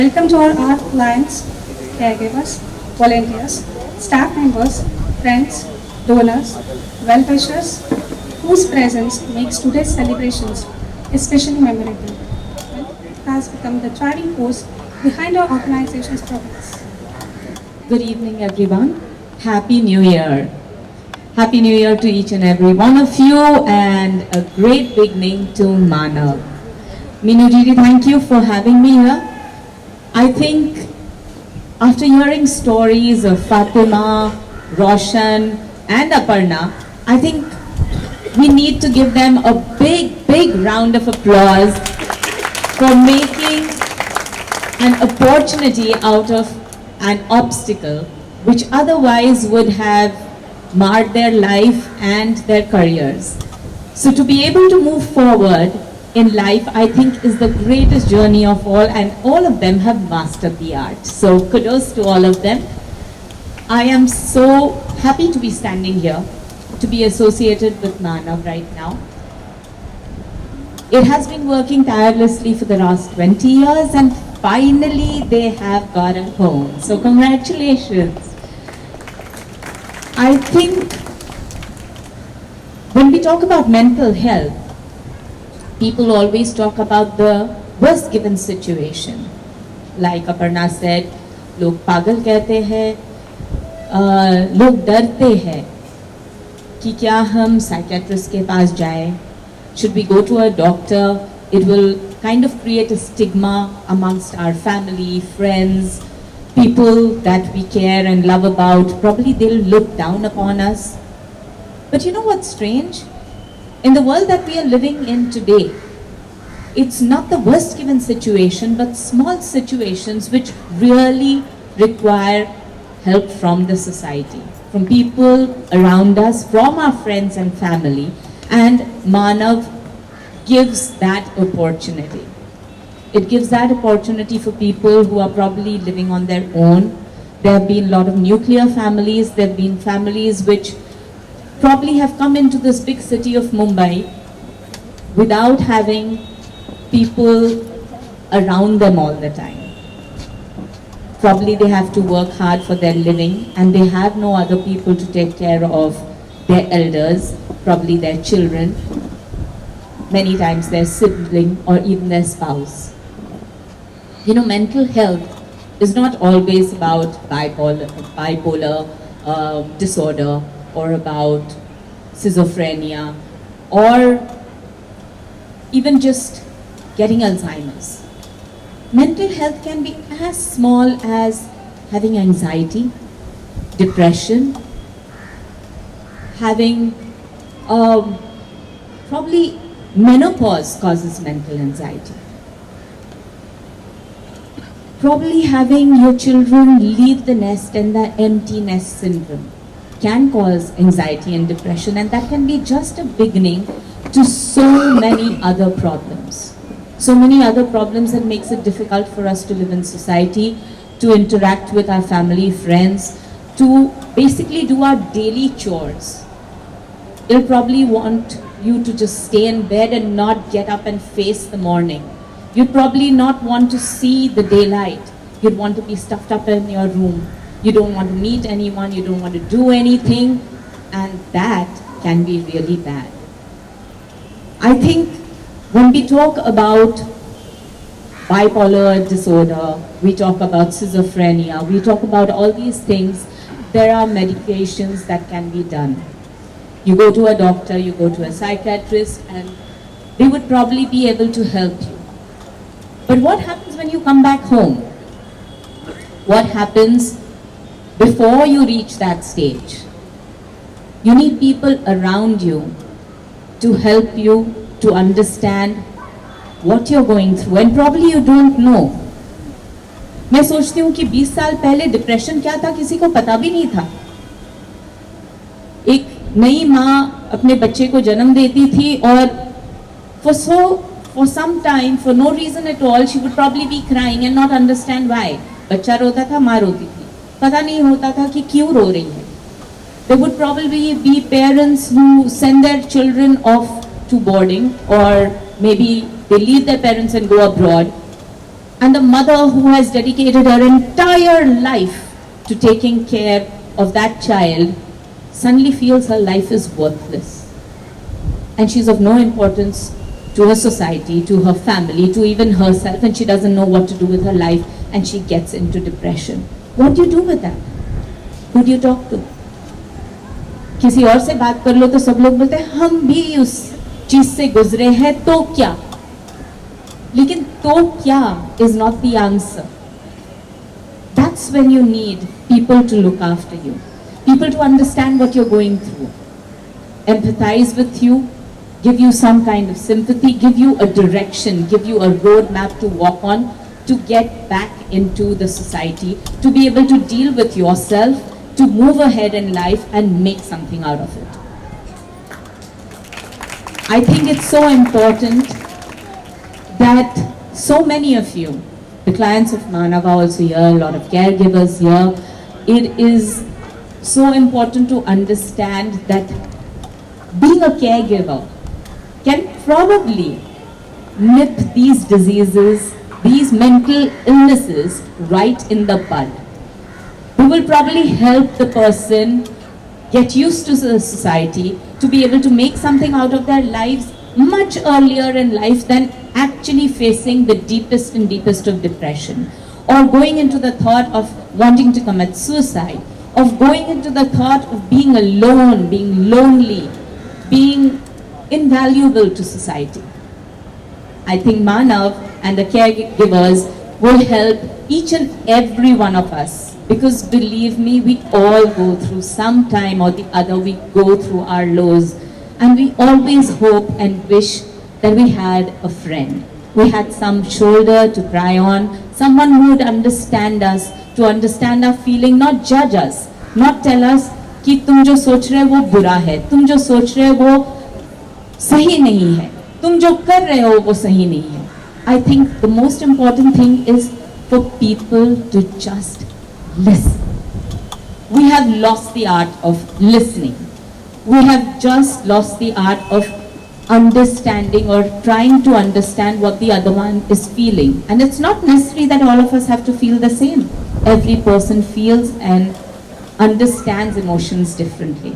Welcome to our clients, caregivers, volunteers, staff members, friends, donors, well-wishers, whose presence makes today's celebrations especially memorable. It has become the driving force behind our organization's progress. Good evening, everyone. Happy New Year. Happy New Year to each and every one of you, and a great beginning to Manav. Minujiri, thank you for having me here. I think after hearing stories of Fatima, Roshan, and Aparna, I think we need to give them a big round of applause for making an opportunity out of an obstacle which otherwise would have marred their life and their careers. So to be able to move forward in life, I think, is the greatest journey of all, and all of them have mastered the art. So kudos to all of them. I am so happy to be standing here, to be associated with Manav right now. It has been working tirelessly for the last 20 years, and finally they have got a home. So congratulations. I think when we talk about mental health, people always talk about the worst given situation. Like Aparna said, लोग पागल कहते हैं, लोग डरते हैं कि क्या हम psychiatrist के पास जाएं? Should we go to a doctor? It will kind of create a stigma amongst our family, friends, people that we care and love about. Probably they'll look down upon us. But you know what's strange? In the world that we are living in today, it's not the worst given situation, but small situations which really require help from the society, from people around us, from our friends and family. And Manav gives that opportunity. It gives that opportunity for people who are probably living on their own. There have been a lot of nuclear families. There have been families which probably have come into this big city of Mumbai without having people around them all the time. Probably they have to work hard for their living, and they have no other people to take care of their elders, probably their children, many times their sibling or even their spouse. You know, mental health is not always about bipolar disorder, or about schizophrenia, or even just getting Alzheimer's. Mental health can be as small as having anxiety, depression, having probably menopause causes mental anxiety. Probably having your children leave the nest and the empty nest syndrome can cause anxiety and depression, and that can be just a beginning to so many other problems. So many other problems that makes it difficult for us to live in society, to interact with our family, friends, to basically do our daily chores. They'll probably want you to just stay in bed and not get up and face the morning. You'd probably not want to see the daylight. You'd want to be stuffed up in your room. You don't want to meet anyone, you don't want to do anything, and that can be really bad. I think when we talk about bipolar disorder, we talk about schizophrenia, we talk about all these things, there are medications that can be done. You go to a doctor, you go to a psychiatrist, and they would probably be able to help you. But what happens when you come back home? What happens before you reach that stage? You need people around you to help you to understand what you're going through, and probably you don't know. मैं सोचती हूँ कि 20 साल पहले depression क्या था किसी को पता भी नहीं था. एक नई माँ अपने बच्चे को जन्म देती थी, और for some time, for no reason at all, she would probably be crying and not understand why. बच्चा रोता था, माँ रोती थी, पता नहीं होता था कि क्यों रो रही है. There would probably be parents who send their children off to boarding, or maybe they leave their parents and go abroad. And the mother who has dedicated her entire life to taking care of that child suddenly feels her life is worthless. And she's of no importance to her society, to her family, to even herself, and she doesn't know what to do with her life, and she gets into depression. What do you do with that? Who do you talk to? किसी और से बात कर लो तो सब लोग बोलते हैं हम भी उस चीज से गुजरे हैं तो क्या, लेकिन तो क्या is not the answer. That's when you need people to look after you, people to understand what you're going through, empathize with you, give you some kind of sympathy, give you a direction, give you a roadmap to walk on, to get back into the society, to be able to deal with yourself, to move ahead in life and make something out of it. I think it's so important that so many of you, the clients of Manav are also here, a lot of caregivers here. It is so important to understand that being a caregiver can probably nip these diseases, these mental illnesses right in the bud. We will probably help the person get used to the society, to be able to make something out of their lives much earlier in life than actually facing the deepest and deepest of depression, or going into the thought of wanting to commit suicide, of going into the thought of being alone, being lonely, being invaluable to society. I think Manav and the caregivers will help each and every one of us, because believe me, we all go through some time or the other, we go through our lows, and we always hope and wish that we had a friend. We had some shoulder to cry on, someone who would understand us, to understand our feeling, not judge us, not tell us कि तुम जो सोच रहे हो वो बुरा है, तुम जो सोच रहे हो वो सही नहीं है, तुम जो कर रहे हो वो सही नहीं है. I think the most important thing is for people to just listen. We have lost the art of listening. We have just lost the art of understanding or trying to understand what the other one is feeling. And it's not necessary that all of us have to feel the same. Every person feels and understands emotions differently.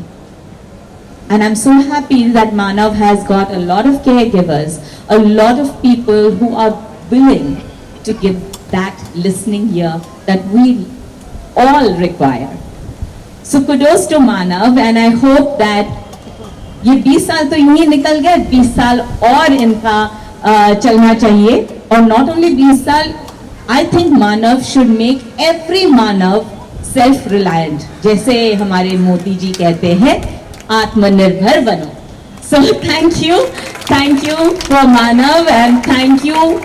And I'm so happy that Manav has got a lot of caregivers, a lot of people who are willing to give that listening ear that we all require. So kudos to Manav, and I hope that ये 20 साल तो यूं ही निकल गए, 20 साल और इनका चलना चाहिए, और not only 20 साल, I think Manav should make every Manav self-reliant, जैसे हमारे मोदी जी कहते हैं, आत्मनिर्भर बनो. So thank you for Manav, and thank you.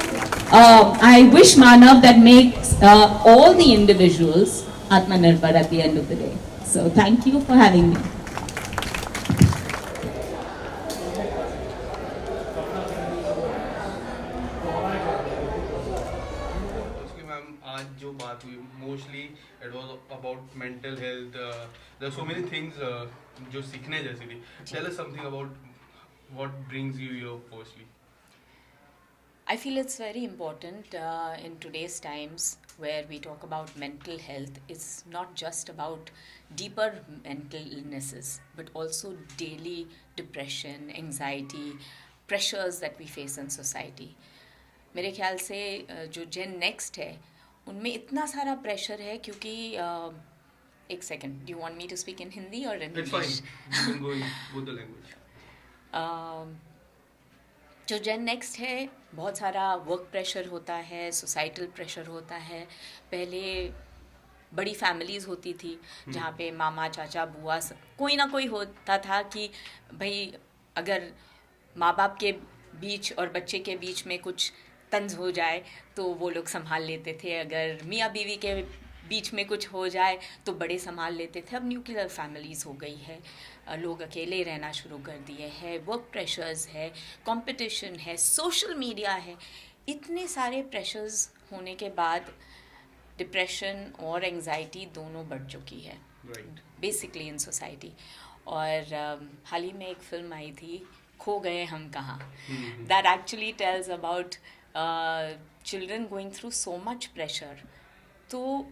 I wish Manav that makes all the individuals Atmanirbhar at the end of the day. So thank you for having me. उसकी ma'am आज जो बात हुई mostly it was about mental health. There are so many things जो सीखने जैसी थी. Tell us something about what brings you here firstly. I feel it's very important in today's times where we talk about mental health. It's not just about deeper mental illnesses, but also daily depression, anxiety, pressures that we face in society. मेरे ख्याल से जो जेन next है उनमें इतना सारा pressure है क्योंकि एक second, do you want me to speak in Hindi और in it's fine, you can go in both the language. जो जेन नेक्स्ट है, बहुत सारा वर्क प्रेशर होता है, सोसाइटल प्रेशर होता है. पहले बड़ी फैमिलीज़ होती थी जहाँ पे मामा चाचा बुआ कोई ना कोई होता था कि भाई अगर माँ बाप के बीच और बच्चे के बीच में कुछ तंज हो जाए तो वो लोग संभाल लेते थे, अगर मियाँ बीवी के बीच में कुछ हो जाए तो बड़े संभाल लेते थे. अब न्यूक्लियर फैमिलीज़ हो गई है, लोग अकेले रहना शुरू कर दिए हैं, वर्क प्रेशर्स है, कंपटीशन है, सोशल मीडिया है. इतने सारे प्रेशर्स होने के बाद डिप्रेशन और एंजाइटी दोनों बढ़ चुकी है बेसिकली इन सोसाइटी. और हाल ही में एक फिल्म आई थी, खो गए हम कहाँ, that actually tells about children going through so much pressure, तो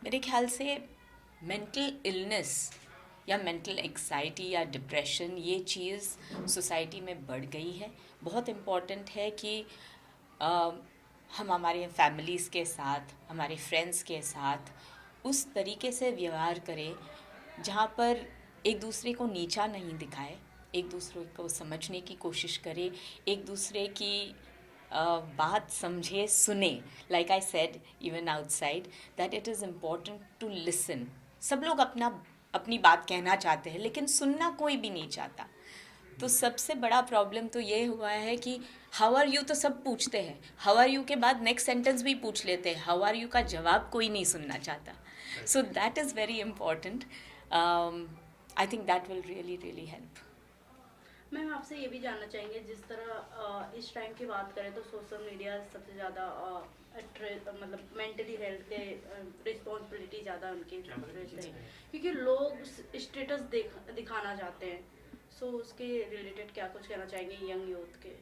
मेरे ख्याल से मेंटल इलनेस या मेंटल एंग्जाइटी या डिप्रेशन, ये चीज़ सोसाइटी में बढ़ गई है। बहुत इम्पॉर्टेंट है कि अ, हम हमारे फैमिलीज़ के साथ, हमारे फ्रेंड्स के साथ उस तरीके से व्यवहार करें जहाँ पर एक दूसरे को नीचा नहीं दिखाए, एक दूसरे को समझने की कोशिश करे, एक दूसरे की बात समझे, सुने। Like I said even outside that it is important to listen. सब लोग अपनी बात कहना चाहते हैं, लेकिन सुनना कोई भी नहीं चाहता। तो सबसे बड़ा प्रॉब्लम तो ये हुआ है कि हाउ आर यू तो सब पूछते हैं, हाउ आर यू के बाद नेक्स्ट सेंटेंस भी पूछ लेते हैं, हाउ आर यू का जवाब कोई नहीं सुनना चाहता। So that is very important. I think that will really really help. Ma'am आपसे ये भी जानना चाहेंगे, जिस तरह इस टाइम की बात करें तो सोशल मीडिया सबसे ज़्यादा मतलब मेंटली हेल्थ के रिस्पॉन्सिबिलिटी ज़्यादा उनकी रहते हैं, क्योंकि लोग स्टेटस दिखाना चाहते हैं। सो उसके रिलेटेड क्या कुछ कहना चाहेंगे यंग यूथ के?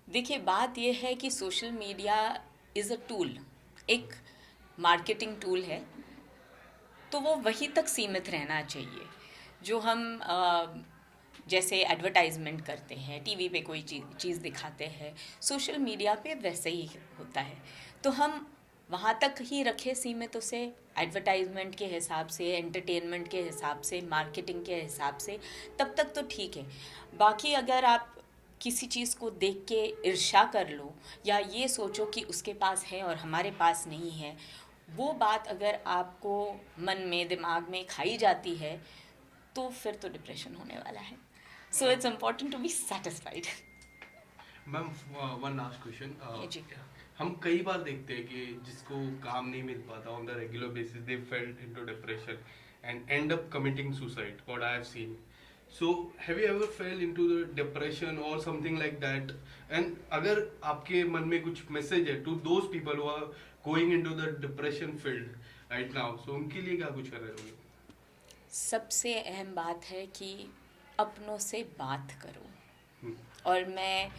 देखिए, बात यह है कि social media is a tool, एक मार्केटिंग टूल है, तो वो वहीं तक सीमित रहना चाहिए। जो हम जैसे एडवर्टाइजमेंट करते हैं, टीवी पे कोई चीज़ दिखाते हैं, सोशल मीडिया पे वैसे ही होता है। तो हम वहाँ तक ही रखें सीमित उसे, एडवर्टाइजमेंट के हिसाब से, एंटरटेनमेंट के हिसाब से, मार्केटिंग के हिसाब से, तब तक तो ठीक है। बाकी अगर आप किसी चीज़ को देख के ईर्ष्या कर लो या ये सोचो कि उसके पास है और हमारे पास नहीं है, वो बात अगर आपको मन में, दिमाग में खाई जाती है, तो फिर तो डिप्रेशन होने वाला है। So it's important to be satisfied. Ma'am one last question, जी। हम कई बार देखते हैं कि जिसको काम नहीं मिल पाता on the regular basis, they felt into depression and end up committing suicide, what I have seen. So have you ever fell into the depression और समथिंग लाइक दैट? एंड अगर आपके मन में कुछ मैसेज है to those people who are going into the depression field right now, so उनके लिए क्या कुछ कर रहे होंगे? सबसे अहम बात है कि अपनों से बात करो। और मैं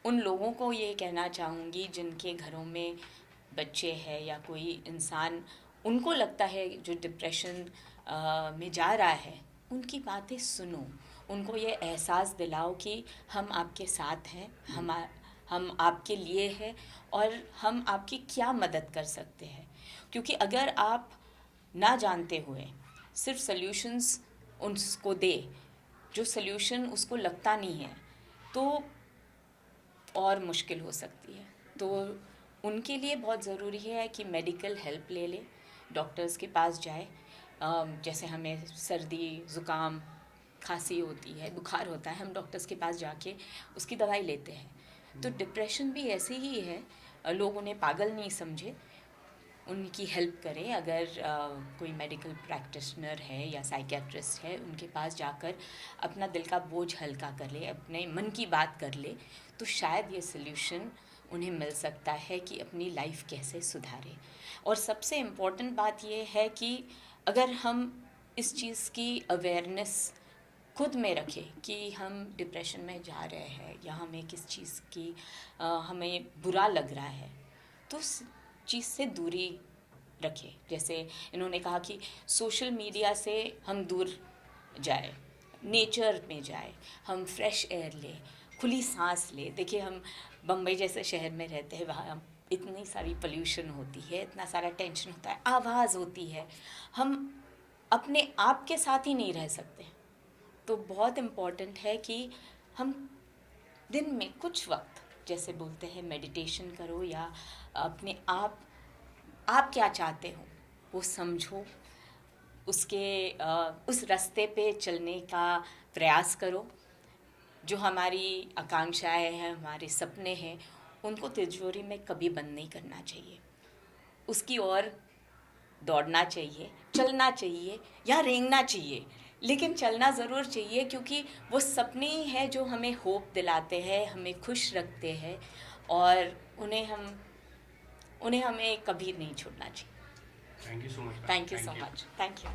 उन लोगों को ये कहना चाहूँगी जिनके घरों में बच्चे हैं या कोई इंसान उनको लगता है जो डिप्रेशन में जा रहा है, उनकी बातें सुनो, उनको ये एहसास दिलाओ कि हम आपके साथ हैं, हम आपके लिए हैं और हम आपकी क्या मदद कर सकते हैं। क्योंकि अगर आप ना जानते हुए सिर्फ सल्यूशंस उसको दे, जो सल्यूशन उसको लगता नहीं है, तो और मुश्किल हो सकती है। तो उनके लिए बहुत ज़रूरी है कि मेडिकल हेल्प ले ले, डॉक्टर्स के पास जाए। जैसे हमें सर्दी, ज़ुकाम, खांसी होती है, बुखार होता है, हम डॉक्टर्स के पास जाके उसकी दवाई लेते हैं। तो डिप्रेशन भी ऐसे ही है, लोग उन्हें पागल नहीं समझे, उनकी हेल्प करें। अगर कोई मेडिकल प्रैक्टिशनर है या साइकियाट्रिस्ट है, उनके पास जाकर अपना दिल का बोझ हल्का कर ले, अपने मन की बात कर ले, तो शायद ये सल्यूशन उन्हें मिल सकता है कि अपनी लाइफ कैसे सुधारें। और सबसे इम्पॉर्टेंट बात ये है कि अगर हम इस चीज़ की अवेयरनेस खुद में रखें कि हम डिप्रेशन में जा रहे हैं या हमें किस चीज़ की हमें बुरा लग रहा है, तो उस चीज़ से दूरी रखें। जैसे इन्होंने कहा कि सोशल मीडिया से हम दूर जाए, नेचर में जाए, हम फ्रेश एयर लें, खुली सांस लें। देखिए, हम बम्बई जैसे शहर में रहते हैं, वहाँ इतनी सारी पोल्यूशन होती है, इतना सारा टेंशन होता है, आवाज़ होती है, हम अपने आप के साथ ही नहीं रह सकते। तो बहुत इम्पॉर्टेंट है कि हम दिन में कुछ वक्त, जैसे बोलते हैं मेडिटेशन करो या अपने आप क्या चाहते हो वो समझो, उस रास्ते पे चलने का प्रयास करो। जो हमारी आकांक्षाएं हैं, हमारे सपने हैं, उनको तिजोरी में कभी बंद नहीं करना चाहिए, उसकी ओर दौड़ना चाहिए, चलना चाहिए या रेंगना चाहिए, लेकिन चलना ज़रूर चाहिए, क्योंकि वो सपने ही हैं जो हमें होप दिलाते हैं, हमें खुश रखते हैं और उन्हें हमें कभी नहीं छोड़ना चाहिए। Thank you so much. Thank you so much. Thank you.